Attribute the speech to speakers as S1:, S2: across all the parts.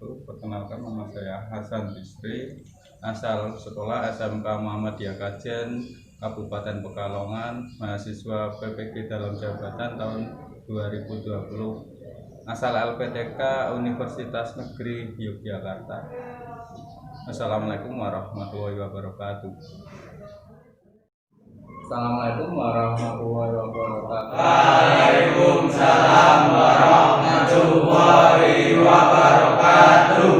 S1: wabarakatuh. Perkenalkan, nama saya Hasan Bisri, asal sekolah SMK Muhammadiyah Kajen, Kabupaten Pekalongan, mahasiswa PPG dalam jabatan tahun 2020, asal LPTK Universitas Negeri Yogyakarta. Assalamualaikum warahmatullahi wabarakatuh.
S2: Assalamualaikum warahmatullahi wabarakatuh.
S3: Waalaikumsalam warahmatullahi wabarakatuh.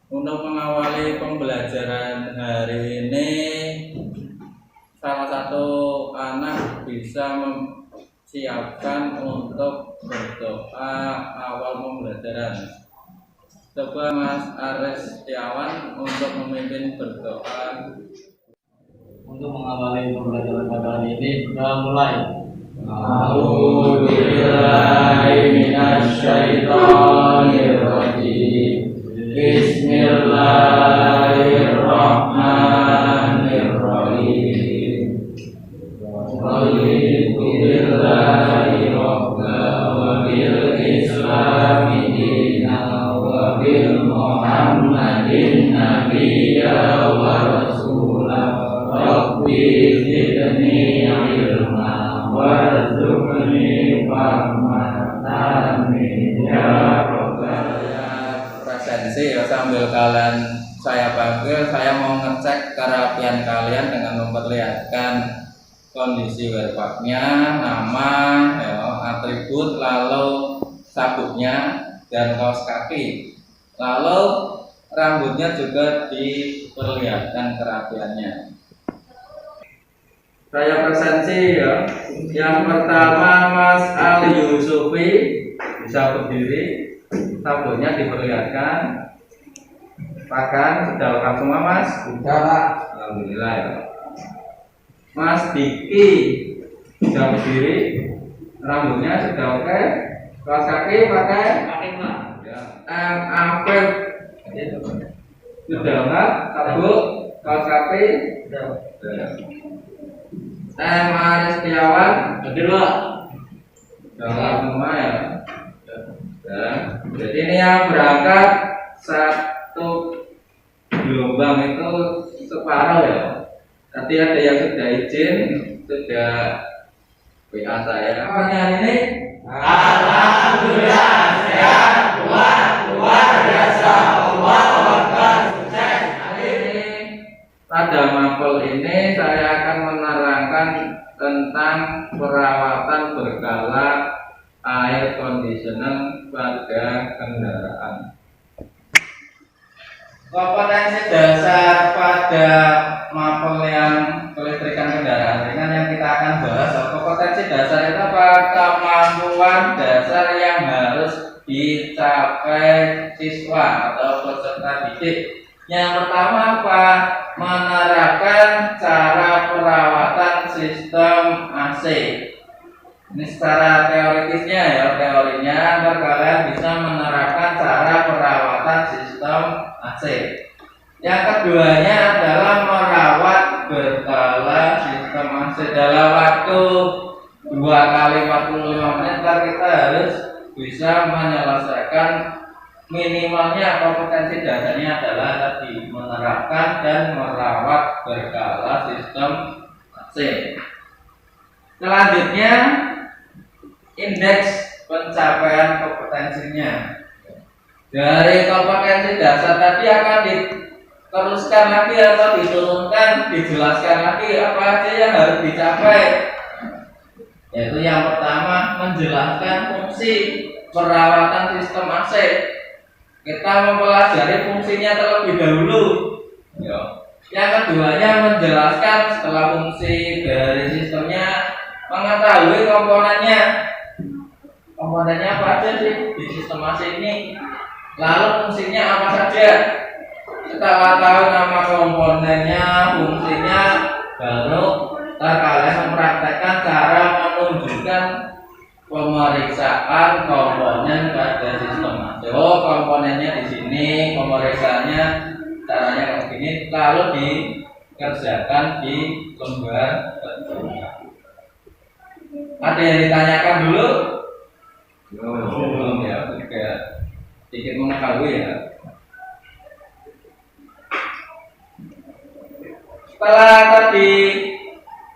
S2: Untuk mengawali pembelajaran hari ini, salah satu anak bisa mempersiapkan untuk berdoa awal pembelajaran. Coba Mas Ares Setiawan untuk memimpin berdoa.
S4: Untuk mengawali pembelajaran pada hari ini, kita mulai.
S3: A'udzu billahi minasyaitonir rajim. Bismillahirrahmanirrahim. Raditu billahi rabban wa bil islami dinan wa bil muhammadin nabiyya wa rasulah. Rabbi zidni ilma warzuqni fahman amin ya rabbal alamin.
S2: Presensi ya, sambil kalian saya panggil, saya mau ngecek kerapian kalian dengan memperlihatkan kondisi wearboxnya, nama, ya, atribut, lalu sabuknya dan kaos kaki. Lalu rambutnya juga diperlihatkan kerapiannya. Saya presensi ya. Yang pertama Mas Ali Yusufi bisa berdiri, sabuknya diperlihatkan. Pakan sudah lengkap semua Mas?
S3: Sudah Pak.
S2: Alhamdulillah ya. Mas Diki bisa berdiri, rambutnya sudah oke. Kaos kaki pakai?
S4: Pakai Pak.
S2: Ya. Afif sudah lengkap, sabuk, kaos kaki. Ares Setiawan
S4: Hadir Pak.
S2: lengkap semua ya. Jadi ini yang berangkat satu gelombang itu separuh ya. Nanti ada yang sudah izin, sudah WA saya. Pertanyaan ini
S3: Alhamdulillah sehat, kuat, luar biasa. Allahu Akbar. Sukses.
S2: hari ini pada mapel ini saya akan menerangkan tentang perawatan berkala air conditioner pada kendaraan. Kompetensi dasar pada mapel yang kelistrikan kendaraan ringan yang kita akan bahas. Kompetensi dasar itu apa? Kemampuan dasar yang harus dicapai siswa atau peserta didik. Yang pertama apa? Menerapkan cara perawatan sistem AC. Ini secara teoritisnya ya, teorinya agar kalian bisa menerapkan cara perawatan sistem AC. Yang keduanya adalah merawat berkala sistem AC dalam waktu 2 kali 45 menit. Kita harus bisa menyelesaikan, minimalnya kompetensi dasarnya adalah tadi menerapkan dan merawat berkala sistem AC. Selanjutnya indeks pencapaian kompetensinya. Dari kompetensi dasar tadi akan diteruskan lagi atau diturunkan, dijelaskan lagi apa aja yang harus dicapai. Yaitu yang pertama menjelaskan fungsi perawatan sistem AC. Kita mempelajari fungsinya terlebih dahulu. Yang keduanya menjelaskan setelah fungsi dari sistemnya, mengetahui komponennya. Komponennya apa aja sih di sistem AC ini? Lalu fungsinya apa saja? Setelah tahu nama komponennya, fungsinya, baru kalian mempraktekkan cara menunjukkan pemeriksaan komponen pada sistem AC. Oh, komponennya di sini, pemeriksaannya caranya kayak gini, lalu dikerjakan di lembar kedua. Ada yang ditanyakan dulu? Belum ya, oke. sedikit mengetahui ya. Setelah tadi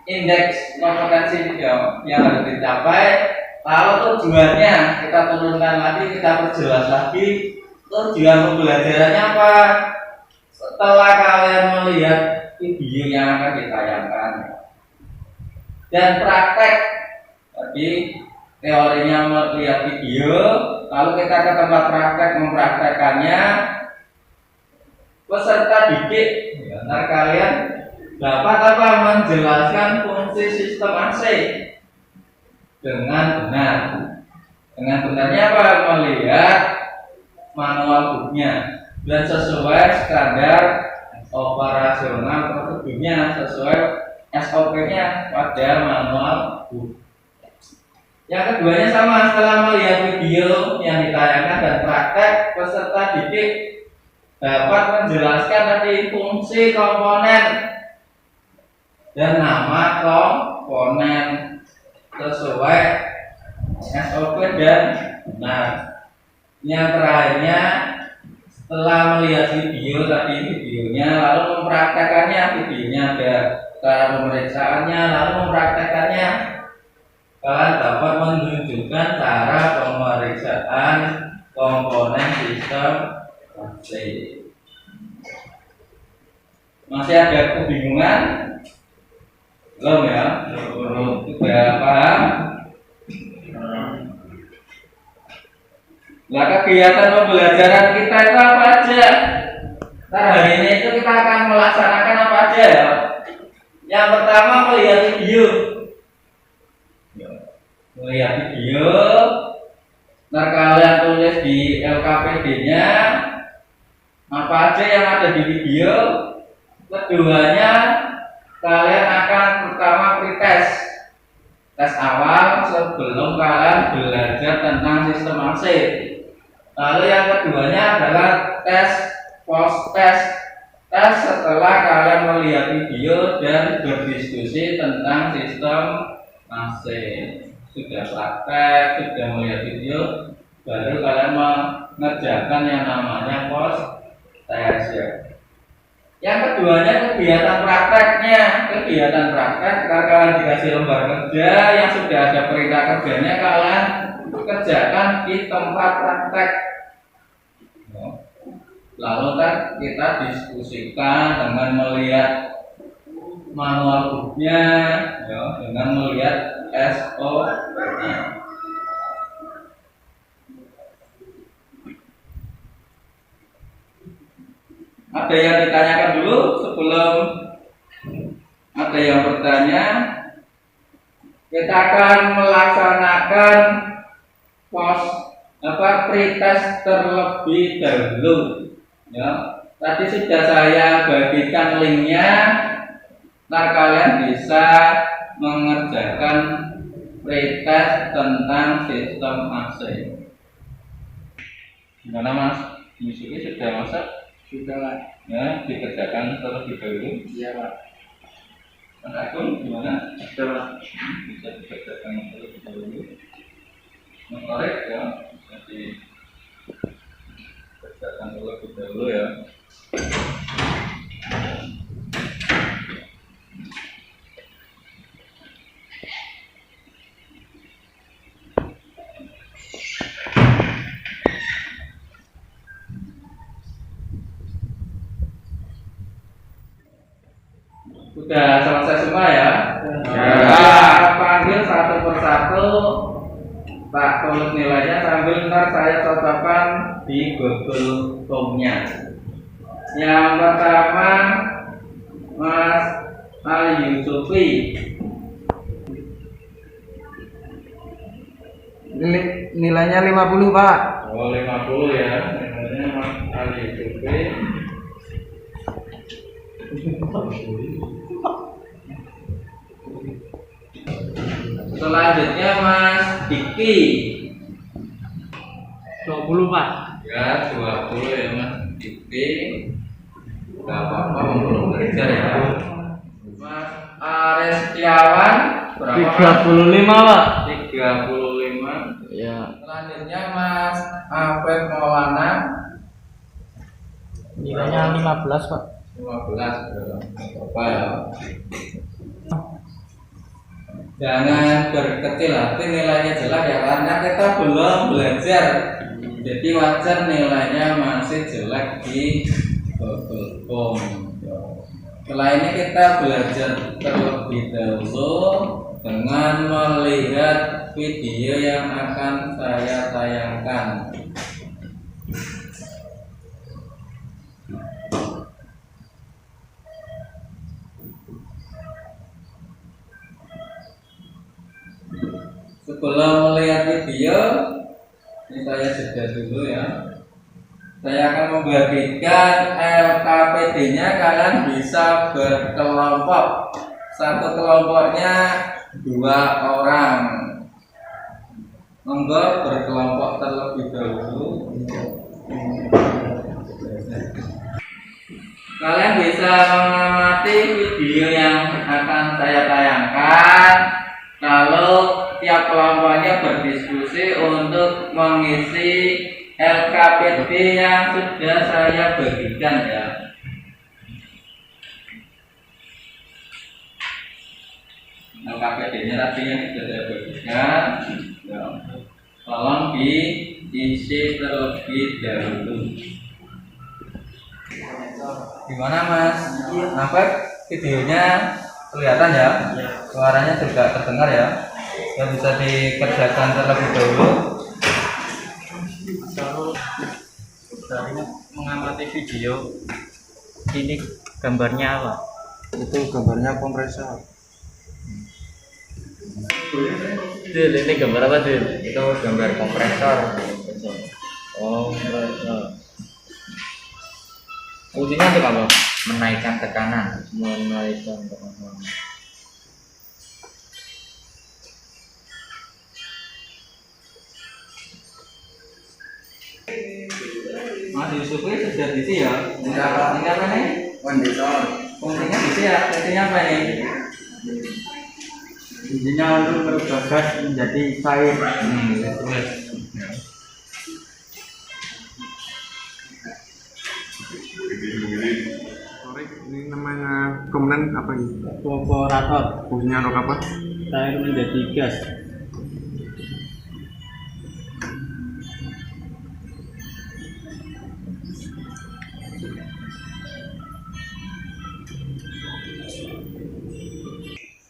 S2: indeks kompetensi yang harus dicapai, lalu tujuannya kita turunkan lagi, kita perjelas lagi. Tujuan pembelajarannya apa? Setelah kalian melihat video yang akan ditayangkan dan praktek, tadi teorinya melihat video, lalu kita ke tempat praktek mempraktekannya. Peserta didik, ntar kalian dapat apa? Menjelaskan fungsi sistem AC dengan benar. Dengan benarnya apa? Melihat manual booknya dan sesuai standar operasional prosedurnya, sesuai SOP-nya pada manual book. Yang keduanya sama, setelah melihat video yang ditayangkan dan praktek, peserta didik dapat menjelaskan tadi fungsi komponen dan nama komponen sesuai SOP dan benar. Yang terakhirnya, setelah melihat video tadi videonya, lalu mempraktekannya, videonya ada cara pemeriksaannya, lalu mempraktekannya, kalian dapat menunjukkan cara pemeriksaan komponen sistem AC. Masih ada kebingungan? Belum ya? Belum. Sudah paham? Nah, kegiatan pembelajaran kita itu apa aja? Nah, hari ini itu kita akan melaksanakan apa aja ya? Yang pertama melihat video. Melihat video. Nah, kalian tulis di LKPD-nya apa aja yang ada di video. Keduanya, kalian akan pertama pretest. Tes awal sebelum kalian belajar tentang sistem AC. Lalu yang keduanya adalah tes post test. Tes setelah kalian melihat video dan berdiskusi tentang sistem AC. Sudah praktek, sudah melihat video, baru kalian mengerjakan yang namanya post test ya. Yang keduanya kegiatan prakteknya. Kegiatan praktek, kalian dikasih lembar kerja yang sudah ada perintah kerjanya, kalian kerjakan di tempat praktek. Lalu kita diskusikan dengan melihat manual booknya, ya, dengan melihat SOP-nya. Ada yang ditanyakan dulu sebelum ada yang bertanya? Kita akan melaksanakan pretest terlebih dahulu. Ya, tadi sudah saya bagikan linknya. Ntar kalian bisa mengerjakan pretest tentang sistem AC. Gimana Mas? Musiknya sudah masak?
S4: Sudah lah.
S2: Ya, dikerjakan terlebih dahulu.
S4: Iya Pak.
S2: Mas Agung gimana?
S4: Sudah Pak.
S2: Bisa dikerjakan terlebih dahulu. Mengkorek ya, bisa dikerjakan terlebih dahulu ya. Sudah selesai semua ya? Ya. Panggil satu persatu, tak tulis nilainya sambil ntar saya cocokkan di Google Form-nya. Yang pertama Mas Ali Yusufi.
S3: Nilainya 50 Pak.
S2: Oh 50 ya, nilainya Mas Ali Yusufi. Selanjutnya Mas Diki.
S4: 20 Pak.
S2: Ya 20 ya Mas Diki. Gak apa-apa belum belajar ya. Mas Arestiawan berapa?
S4: 35 Pak.
S2: 35.
S3: Ya.
S2: Selanjutnya Mas Afid Maulana
S4: Nilainya 15, Pak.
S2: 15 apa ya? Jangan berkecil hati nilainya jelek ya, karena kita belum belajar. Jadi wajar nilainya masih jelek di Google. Setelah ini kita belajar terlebih dahulu dengan melihat video yang akan saya tayangkan. Sebelum melihat video, ini saya jeda dulu ya. Saya akan membagikan LKPD-nya, kalian bisa berkelompok. Satu kelompoknya 2 orang. Monggo berkelompok terlebih dahulu. Kalian bisa mengamati video yang akan saya tayangkan. Lalu tiap kelompoknya berdiskusi untuk mengisi LKPD yang sudah saya bagikan ya. LKPD-nya tadi yang sudah saya bagikan, ya. Tolong diisi terlebih dahulu. Gimana Mas? Apa videonya kelihatan ya? Suaranya juga terdengar ya? Yang bisa dikerjakan terlebih dahulu.
S4: Dari mengamati video ini gambarnya apa?
S1: Itu gambarnya kompresor.
S4: Dil, ini gambar apa, Dil?
S1: Itu gambar kompresor.
S4: Oh, kompresor. Fungsinya untuk apa?
S1: Menaikkan tekanan.
S4: Menaikkan tekanan.
S2: Mas Yusuf ini sudah diisi ya? Ini apa nih?
S1: Kondensor.
S2: Fungsinya diisi ya? Fungsinya apa nih?
S4: Intinya untuk merubah gas menjadi cair.
S5: Ini namanya komponen apa ini?
S4: Evaporator.
S5: Fungsinya untuk apa?
S4: Cair menjadi gas.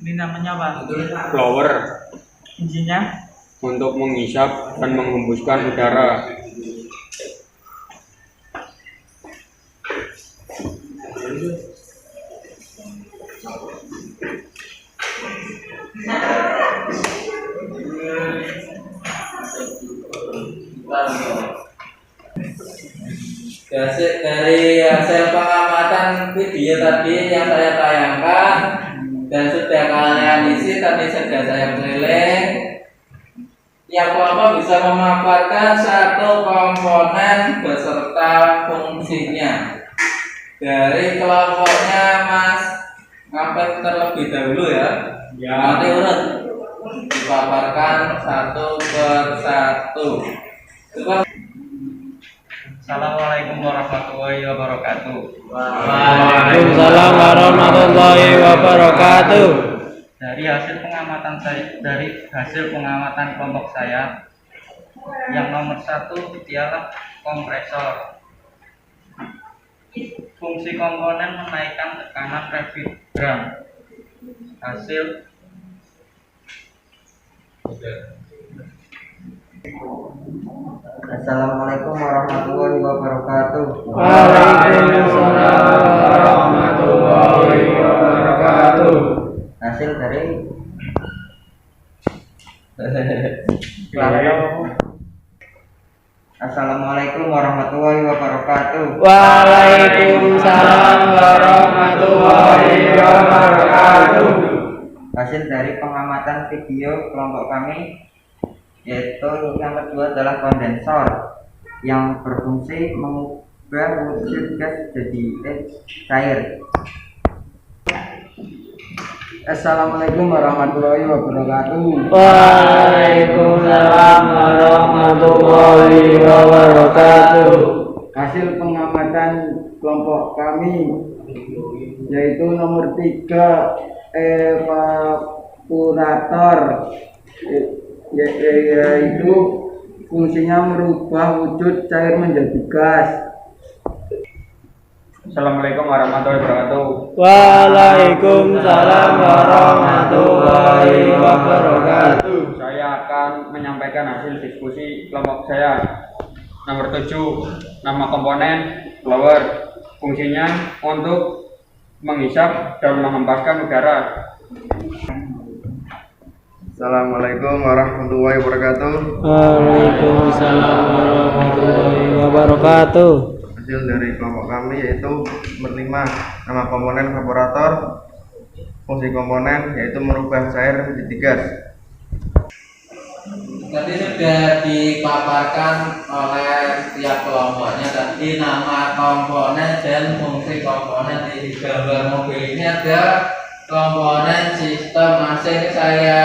S4: Ini namanya apa?
S5: Blower
S4: Fungsinya?
S5: untuk menghisap dan menghembuskan udara.
S2: Dari hasil pengamatan video tadi yang saya tayangkan dan sudah kalian isi, tadi sudah saya keliling, tiap kelompok bisa memaparkan satu komponen beserta fungsinya. Dari kelompoknya Mas Ngapet terlebih dahulu ya. Nanti urut dipaparkan satu persatu. Coba.
S1: Assalamualaikum warahmatullahi wabarakatuh.
S4: Waalaikumsalam warahmatullahi wabarakatuh.
S1: Dari hasil pengamatan kelompok saya, yang nomor 1 ialah kompresor. Fungsi komponen menaikkan tekanan refrigeran. Hasil
S6: Assalamualaikum warahmatullahi wabarakatuh.
S4: Waalaikumsalam warahmatullahi wabarakatuh.
S6: Hasil dari Assalamualaikum warahmatullahi wabarakatuh.
S4: Waalaikumsalam warahmatullahi wabarakatuh.
S6: Hasil dari pengamatan video kelompok kami, yaitu yang kedua adalah kondensor yang berfungsi mengubah wujud gas jadi cair.
S7: Assalamualaikum warahmatullahi wabarakatuh.
S3: Waalaikumsalam warahmatullahi wabarakatuh.
S7: Hasil pengamatan kelompok kami yaitu nomor 3, evaporator, yaitu fungsinya merubah wujud cair menjadi gas.
S5: Assalamualaikum warahmatullahi wabarakatuh.
S3: Waalaikumsalam warahmatullahi wabarakatuh.
S5: Saya akan menyampaikan hasil diskusi kelompok saya. Nomor 7, nama komponen blower. Fungsinya untuk menghisap dan menghempaskan udara.
S8: Assalamualaikum warahmatullahi wabarakatuh.
S3: Waalaikumsalam warahmatullahi wabarakatuh.
S8: Hasil dari kelompok kami yaitu nomor 5, nama komponen evaporator. Fungsi komponen yaitu merubah cair menjadi gas.
S2: Tadi sudah dipaparkan oleh tiap kelompoknya tadi nama komponen dan fungsi komponen di gambar mobil ini ada komponen sistem AC. Ini saya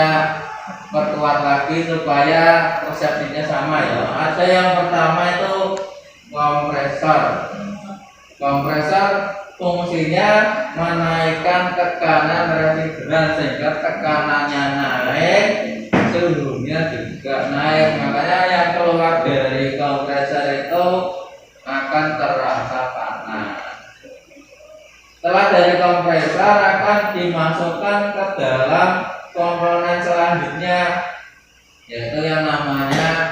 S2: perkuat lagi supaya persepsinya sama ya. Ada yang pertama itu kompresor. Kompresor fungsinya menaikkan tekanan refrigeran sehingga tekanannya naik, suhunya juga naik. Makanya yang keluar dari kompresor itu akan terasa panas. Setelah dari kompresor akan dimasukkan ke dalam komponen selanjutnya, yaitu yang namanya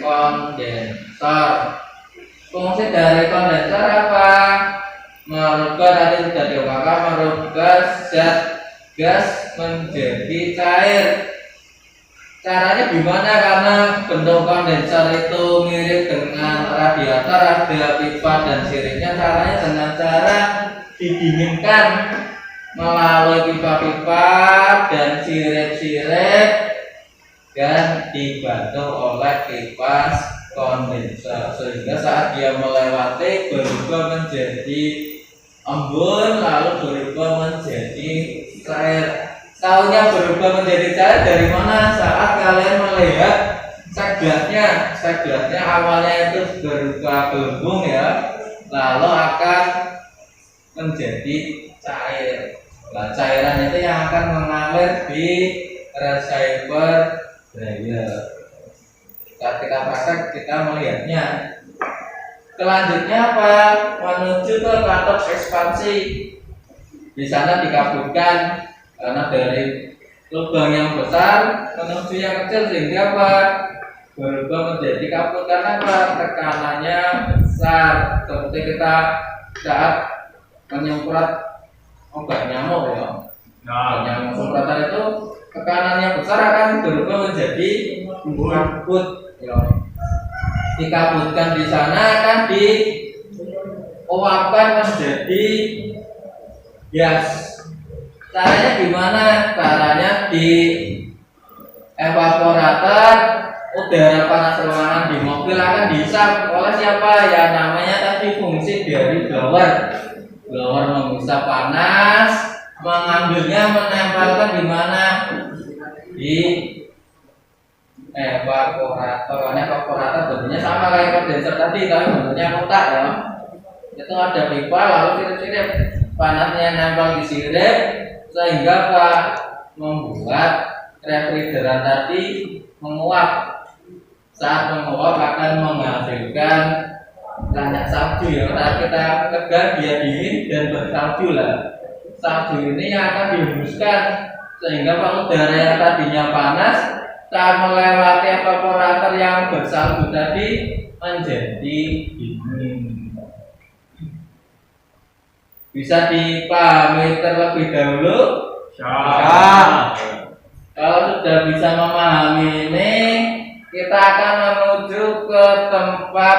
S2: kondensor. Fungsi dari kondensor apa? Merubah, tadi sudah diungkapkan, merubah zat gas menjadi cair. Caranya gimana? Karena bentuk kondensor itu mirip dengan radiator, ada pipa dan siripnya. Caranya dengan cara didinginkan melalui pipa-pipa dan sirip-sirip dan dibantu oleh kipas kondensor, sehingga saat dia melewati berubah menjadi embun lalu berubah menjadi cair. Tahunya berubah menjadi cair dari mana? Saat kalian melihat seglasnya. Seglasnya awalnya itu berupa gelembung ya, lalu akan menjadi cair. Nah, cairan itu yang akan mengalir di reservoir dryer. Saat kita praktek kita melihatnya. Selanjutnya apa? Menuju ke katot ekspansi. Di sana dikabutkan karena dari lubang yang besar menuju yang kecil, sehingga apa? Berubah menjadi kabut. Karena apa? Tekanannya besar. Seperti kita saat menyemprot obat nyamuk ya. Yang semprotan itu tekanannya besar akan berubah menjadi kabut. Ya. Dikabutkan di sana akan diuapkan menjadi gas. Caranya gimana? Caranya di evaporator, udara panas ruangan di mobil akan dihisap oleh siapa? Ya namanya tadi fungsi dari blower. Blower menghisap panas, mengambilnya, menempelkan di mana? Di evaporator. Karena evaporator bentuknya sama kayak kondensor tadi, tapi bentuknya kotak ya. Itu ada pipa lalu sirip-sirip, panasnya nempel di sirip sehingga apa? Membuat refrigeran tadi menguap. Saat menguap akan menghasilkan banyak salju ya. Saat kita tekan dia dingin dan bersalju lah. Salju ini yang akan dihembuskan sehingga udara yang tadinya panas saat melewati evaporator yang bersalju tadi menjadi dingin. Bisa dipahami terlebih dahulu?
S3: Ya.
S2: Kalau sudah bisa memahami ini, kita akan menuju ke tempat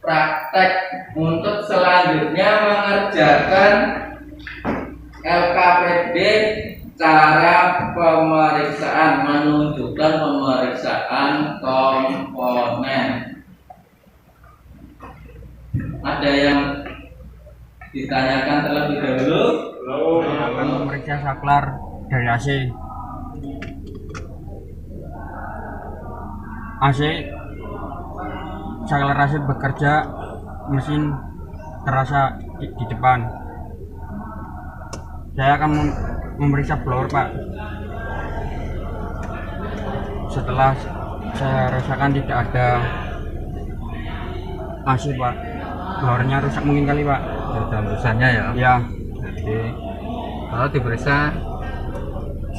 S2: praktek untuk selanjutnya mengerjakan LKPD, cara pemeriksaan, menunjukkan pemeriksaan komponen. Ada yang ditanyakan terlebih dahulu?
S6: Memeriksa saklar
S5: dari AC akselerasi bekerja, mesin terasa di depan. Saya akan memeriksa blower, Pak. Setelah saya rasakan tidak ada AC, Pak. Blowernya rusak mungkin kali, Pak.
S2: Dalam tulisannya ya.
S5: Ya,
S2: Jadi kalau diperiksa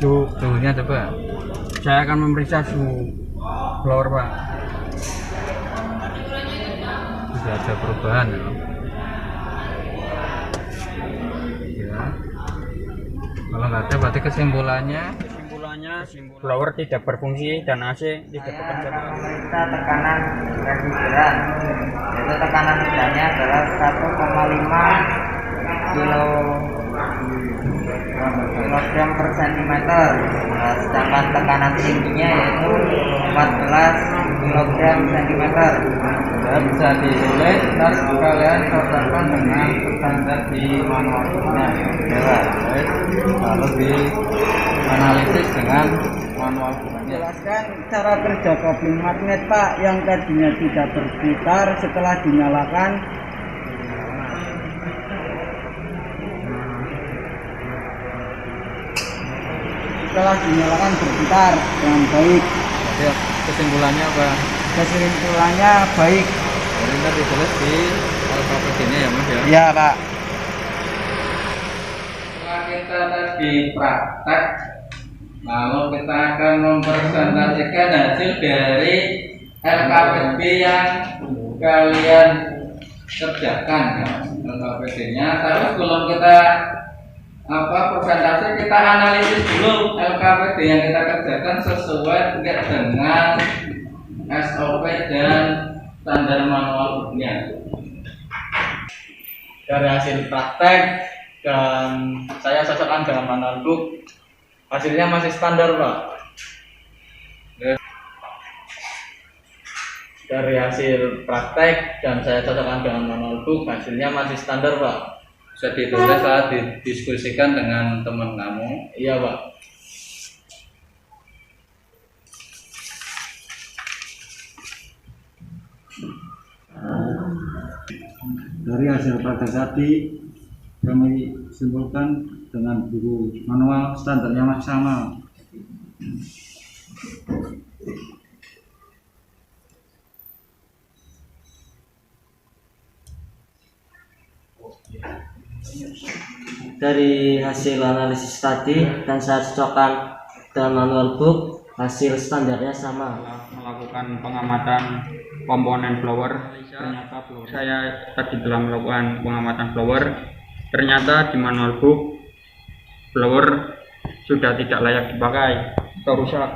S2: suhunya coba.
S5: saya akan memeriksa suhu blower, Pak.
S2: Tidak ada perubahan ya. Ya. Kalau nggak ada berarti kesimpulannya
S5: Blower tidak berfungsi dan AC tidak
S6: Saya
S5: bekerja, Pak.
S6: memeriksa tekanan residuan, yaitu tekanan rendahnya adalah 1,5 kilogram per sentimeter. Nah, sedangkan tekanan tingginya yaitu 14 kilogram sentimeter.
S2: ya bisa ditulis terus kalian cocokkan dengan standar di manualnya ya, lalu di analisis dengan manual bukannya.
S7: Jelaskan cara kerja kopling magnet, Pak, yang tadinya tidak berputar setelah dinyalakan. Setelah dinyalakan berputar dengan baik.
S2: Jadi kesimpulannya apa?
S7: Kesimpulannya baik.
S2: Jadi ntar ditulis di LKPD-nya ya Mas ya.
S7: Iya, Pak.
S2: Setelah kita tadi praktek, lalu kita akan mempresentasikan hasil dari LKPD yang kalian kerjakan ya, LKPD-nya. Tapi sebelum kita presentasi, kita analisis dulu LKPD yang kita kerjakan sesuai enggak dengan SOP dan standar manual booknya.
S4: Dari hasil praktek dan saya cocokkan dengan manual book, hasilnya masih standar, Pak. Dari hasil praktek dan saya cocokkan dengan manual book, hasilnya masih standar, Pak.
S2: Bisa ditulis saat didiskusikan dengan teman kamu.
S4: Iya, Pak.
S7: Dari hasil praktek tadi kami simpulkan dengan buku manual standarnya masih sama.
S9: Dari hasil analisis tadi dan saya cocokkan dengan manual book, hasil standarnya sama.
S5: Melakukan pengamatan komponen blower, ternyata saya tadi telah melakukan pengamatan blower, ternyata di manual book blower sudah tidak layak dipakai atau rusak.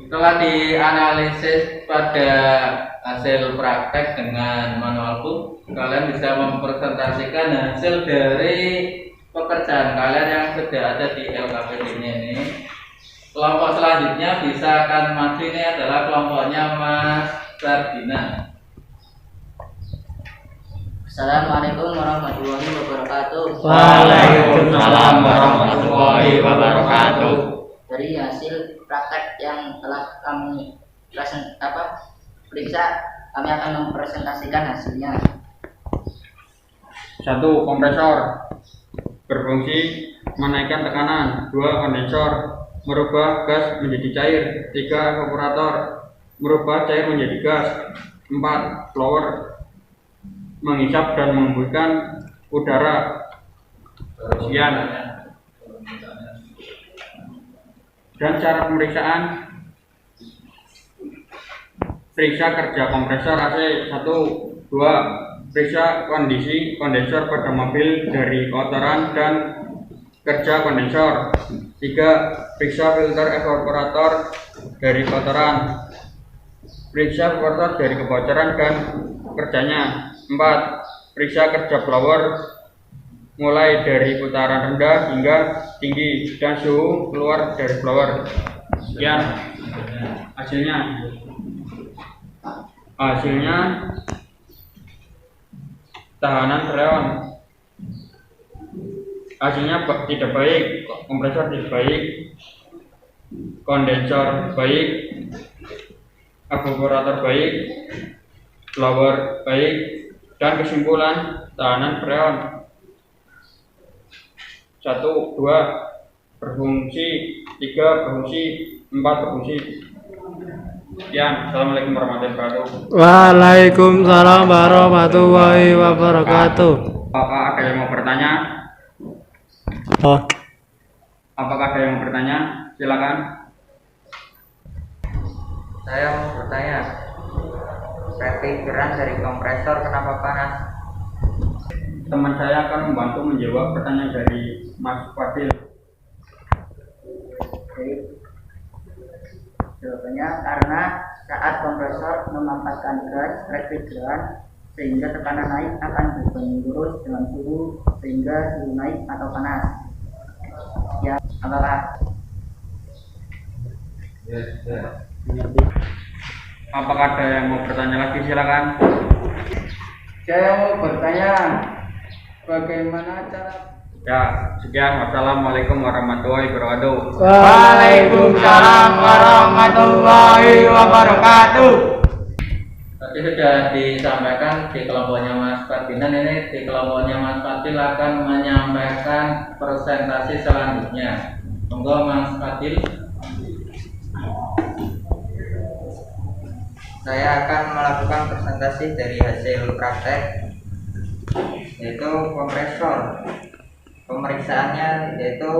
S2: Setelah dianalisis pada hasil praktek dengan manual book, kalian bisa mempresentasikan hasil dari pekerjaan kalian yang sudah ada di LKPD-nya ini. Kelompok selanjutnya bisa akan maju, ini adalah kelompoknya Mas Sardina.
S9: Assalamualaikum warahmatullahi wabarakatuh.
S3: Waalaikumsalam warahmatullahi wabarakatuh.
S9: Dari hasil praktek yang telah kami periksa, kami akan mempresentasikan hasilnya.
S5: 1. Kompresor berfungsi menaikkan tekanan. 2. Kondensor merubah gas menjadi cair. 3. Evaporator merubah cair menjadi gas. 4. Blower menghisap dan menghembuskan udara. Sekian. Dan cara pemeriksaan: periksa kerja kompresor AC. 1. 2. Periksa kondisi kondensor pada mobil dari kotoran dan kerja kondensor. 3. Periksa filter evaporator dari kotoran. Periksa evaporator dari kebocoran dan kerjanya. 4. Periksa kerja blower mulai dari putaran rendah hingga tinggi dan suhu keluar dari blower. Sekian hasilnya. Hasilnya tahanan freon hasilnya tidak baik, kompresor tidak baik, kondensor baik, evaporator baik, blower baik, dan kesimpulan tahanan freon 1, 2 berfungsi, 3 berfungsi, 4 berfungsi. Sekian, assalamualaikum warahmatullahi wabarakatuh.
S3: Waalaikumsalam warahmatullahi wabarakatuh.
S5: Apakah ada yang mau bertanya? Apakah ada yang mau bertanya? Silakan.
S6: Saya mau bertanya, refrigeran dari kompresor kenapa panas?
S5: Teman saya akan membantu menjawab pertanyaan dari Mas Fadil.
S10: Jawabannya karena saat kompresor memanfaatkan gas refrigeran sehingga tekanan naik akan berbanding lurus dengan suhu sehingga suhu naik atau panas. Ya, apakah?
S5: Apakah ada yang mau bertanya lagi? Silakan.
S3: Saya mau bertanya, bagaimana cara?
S5: Ya, sekian. Wassalamualaikum warahmatullahi wabarakatuh.
S3: Waalaikumsalam warahmatullahi wabarakatuh.
S2: Tadi sudah disampaikan di kelompoknya Mas Ferdinand, ini di kelompoknya Mas Fadil akan menyampaikan presentasi selanjutnya. Monggo Mas Fadil.
S6: Saya akan melakukan presentasi dari hasil praktek, yaitu kompresor. Pemeriksaannya yaitu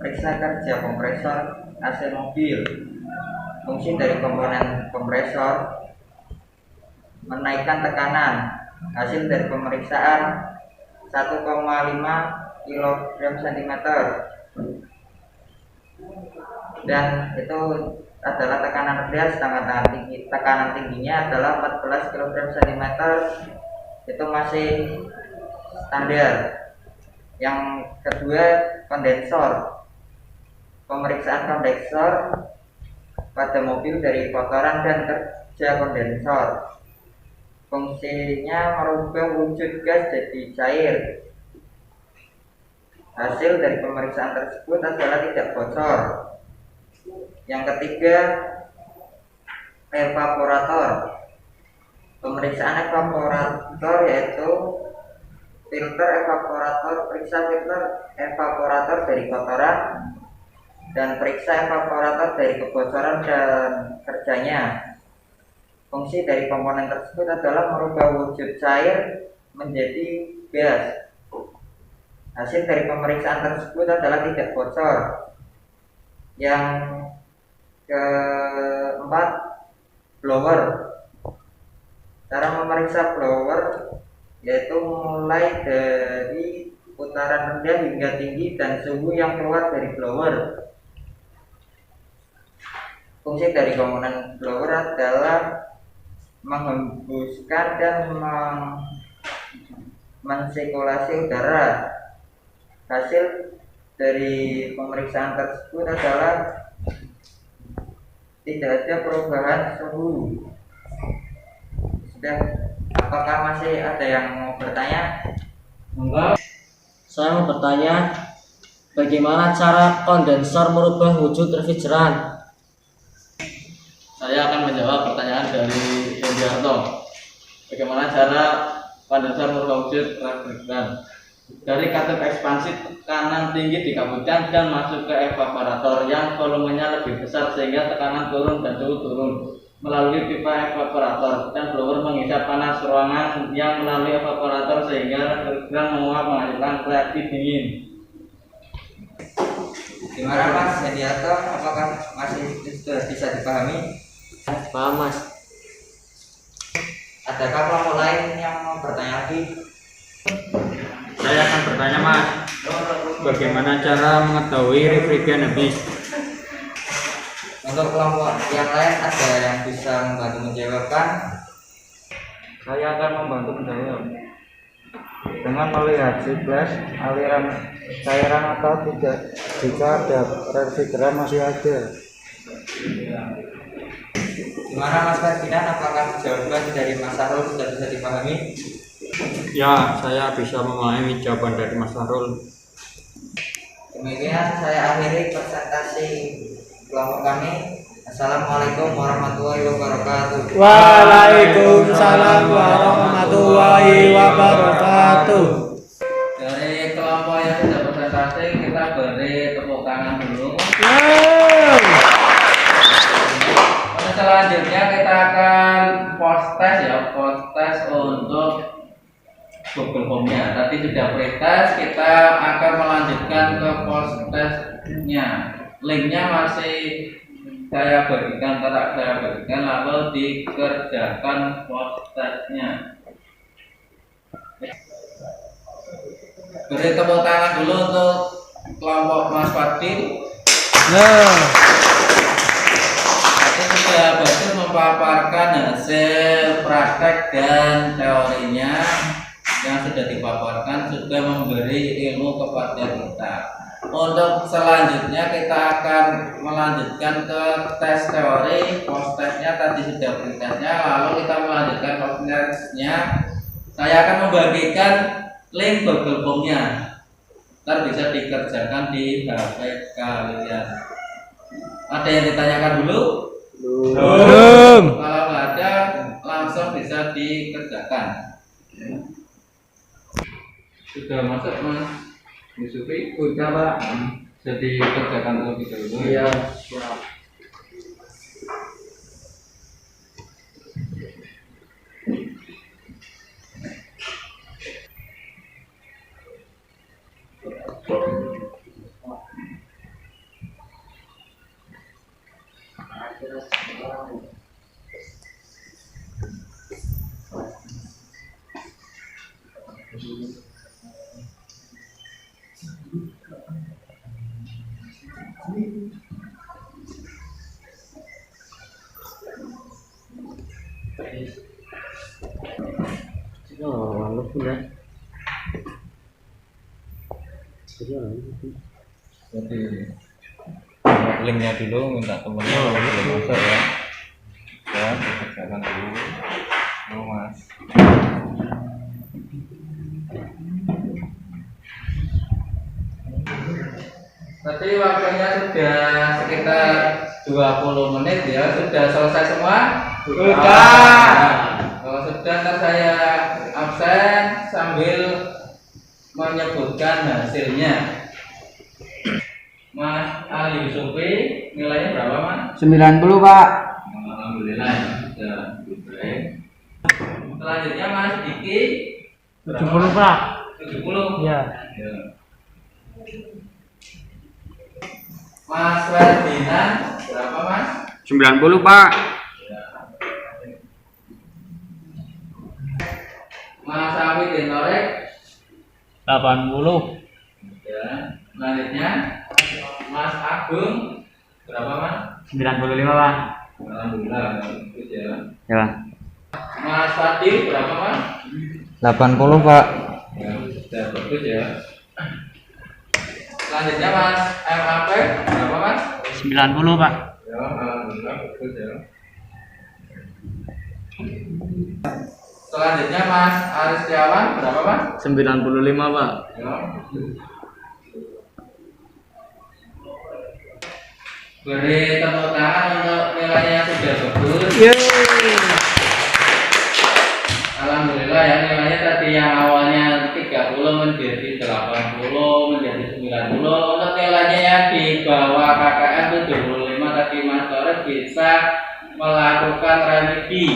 S6: periksa kerja kompresor AC mobil. Fungsi dari komponen kompresor menaikkan tekanan. Hasil dari pemeriksaan 1,5 kg/cm, dan itu adalah tekanan rendah, sedangkan tekanan tingginya adalah 14 kg/cm. Itu masih standar. Yang kedua, kondensor. Pemeriksaan kondensor pada mobil dari kotoran dan kerja kondensor. Fungsinya merubah wujud gas jadi cair. Hasil dari pemeriksaan tersebut adalah tidak bocor. Yang ketiga, evaporator. Pemeriksaan evaporator yaitu filter evaporator, periksa filter evaporator dari kotoran dan periksa evaporator dari kebocoran dan kerjanya. Fungsi dari komponen tersebut adalah merubah wujud cair menjadi gas. Hasil dari pemeriksaan tersebut adalah tidak bocor. Yang keempat, blower. Cara memeriksa blower yaitu mulai dari putaran rendah hingga tinggi dan suhu yang keluar dari blower. Fungsi dari komponen blower adalah menghembuskan dan mensirkulasi udara. Hasil dari pemeriksaan tersebut adalah tidak ada perubahan suhu. Sudah, apakah masih ada yang mau bertanya?
S9: Enggak. Saya mau bertanya, bagaimana cara kondensor merubah wujud refrigeran?
S4: Saya akan menjawab pertanyaan dari Hendiarto. Bagaimana cara kondensor merubah wujud refrigeran? Dari katup ekspansi tekanan tinggi dikabutkan dan masuk ke evaporator yang volumenya lebih besar sehingga tekanan turun dan suhu turun melalui pipa evaporator, dan blower menghisap panas ruangan yang melalui evaporator sehingga refrigeran menguap menghasilkan reaksi dingin.
S6: Gimana Mas Hendiarto? Apakah masih sudah bisa dipahami?
S9: Paham, Mas.
S6: Adakah kelompok lain yang mau bertanya lagi?
S5: Saya akan bertanya Mas, bagaimana cara mengetahui refrigeran habis?
S6: Untuk kelompok yang lain ada yang bisa membantu menjawabkan?
S7: Saya akan membantu menjawab dengan melihat siklus aliran cairan atau tidak. Jika ada refrigeran masih ada.
S6: Gimana Mas Ferdinand? Apakah jawaban dari Mas Sarul sudah bisa dipahami?
S5: Ya, saya bisa memahami jawaban dari Mas Sarul.
S6: Demikian saya akhiri presentasi kelompok kami. Assalamualaikum warahmatullahi wabarakatuh.
S3: Waalaikumsalam warahmatullahi wabarakatuh.
S2: Dari kelompok yang sudah presentasi kita beri tepuk tangan dulu. Selanjutnya kita akan post test ya, post test untuk Google Form-nya. Tadi sudah pre-test, kita akan melanjutkan ke post test-nya. Linknya masih saya bagikan, lalu dikerjakan post test-nya. Beri tepuk tangan dulu untuk kelompok Mas Fadil. Sudah berhasil memaparkan hasil praktek dan teorinya yang sudah dipaparkan, sudah memberi ilmu kepada kita. Untuk selanjutnya kita akan melanjutkan ke tes teori. Post testnya tadi sudah pre-testnya, lalu kita melanjutkan post testnya. Saya akan membagikan link Google Form-nya, ntar bisa dikerjakan di HP kalian. Ada yang ditanyakan dulu? Belum. Kalau nggak ada, langsung bisa dikerjakan. Sudah masuk Mas Yusufi? Sudah Pak. Jadi kerjakan terlebih dahulu. Iya. Siap. Jadi linknya dulu, minta temennya belum masuk ya. Ya, dikerjakan dulu Mas. Tadi waktunya sudah sekitar 20 menit ya. Sudah selesai semua? Sudah. Kalau sudah, ntar saya absen sambil menyebutkan hasilnya. Mas Ali Yusufi, nilainya berapa Mas?
S6: 90 Pak.
S2: Alhamdulillah ya, sudah baik. Selanjutnya Mas Diki
S3: 70 Pak.
S2: 70?
S3: Iya.
S2: Ya. Mas Ferdinand berapa Mas?
S5: 90 Pak.
S2: Ya. Mas Afidin Norek
S3: 80.
S2: ya. Selanjutnya Mas Agung berapa Mas?
S3: 95 Pak.
S2: Alhamdulillah bagus ya.
S3: Ya.
S2: Mas Fadil berapa Mas?
S6: 80 Pak.
S2: Ya, sudah bagus ya. Selanjutnya Mas MAP berapa Mas?
S3: 90 Pak.
S2: Ya, alhamdulillah bagus ya. Selanjutnya Mas Aristiawan berapa Mas?
S4: 95 Pak.
S2: Ya. Beri tepuk tangan untuk nilainya yang sudah bagus. Alhamdulillah ya, nilainya tadi yang awalnya 30 menjadi 80 menjadi 90. Untuk nilainya yang di bawah KKM 75 tadi Mas Torres bisa melakukan remedi.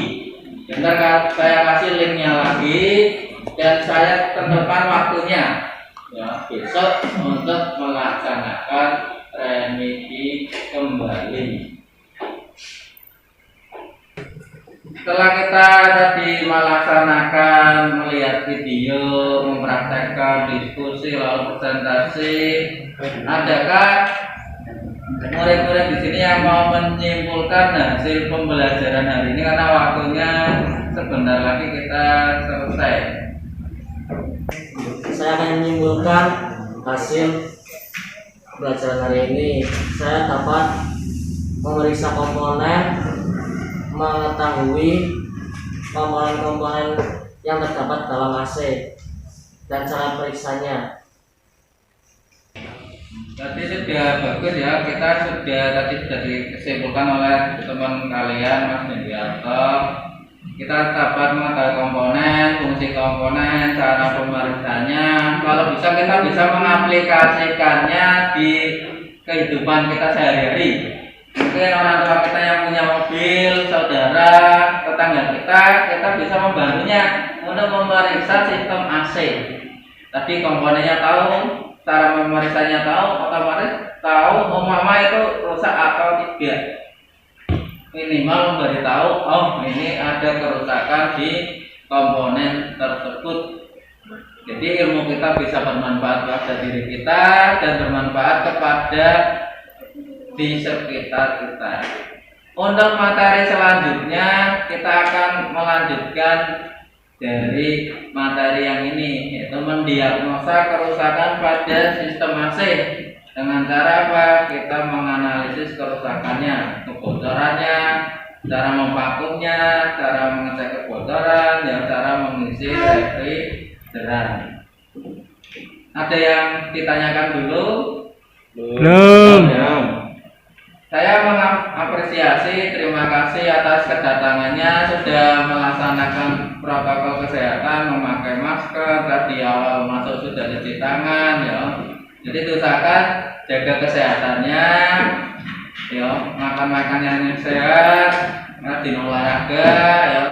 S2: Bentar saya kasih linknya lagi dan saya tentukan waktunya ya, besok untuk melaksanakan remedi kembali. Setelah kita tadi melaksanakan melihat video, mempraktekkan diskusi lalu presentasi, adakah murid-murid di sini yang mau menyimpulkan hasil pembelajaran hari ini karena waktunya sebentar lagi kita selesai?
S9: Saya akan menyimpulkan hasil pelajaran hari ini. Saya dapat memeriksa komponen, mengetahui komponen-komponen yang terdapat dalam AC dan cara periksanya.
S2: Tadi sudah bagus ya, kita tadi sudah disimpulkan oleh teman kalian Mas Nendiarto. Kita dapat mengetahui komponen, fungsi komponen, cara pemeriksaannya. Kalau bisa kita bisa mengaplikasikannya di kehidupan kita sehari-hari. Mungkin orang tua kita yang punya mobil, saudara, tetangga kita bisa membantunya untuk memeriksa sistem AC. Tadi komponennya tahu, cara memeriksanya tahu, otomatis tahu mama itu rusak atau tidak. Minimal memberitahu, oh ini ada kerusakan di komponen tersebut. Jadi ilmu kita bisa bermanfaat pada diri kita dan bermanfaat kepada di sekitar kita. Untuk materi selanjutnya kita akan melanjutkan dari materi yang ini, yaitu mendiagnosa kerusakan pada sistem AC. Dengan cara apa? Kita menganalisis kerusakannya, kebocorannya, cara memvakumnya, cara mengecek kebocoran, dan cara mengisi refrigeran. Ada yang ditanyakan dulu?
S7: Belum.
S2: Saya mengapresiasi, terima kasih atas kedatangannya, sudah melaksanakan protokol kesehatan, memakai masker, tadi awal masuk sudah cuci tangan, ya. Jadi usahakan jaga kesehatannya, ya, makan makanan yang sehat, rajin olahraga, ya.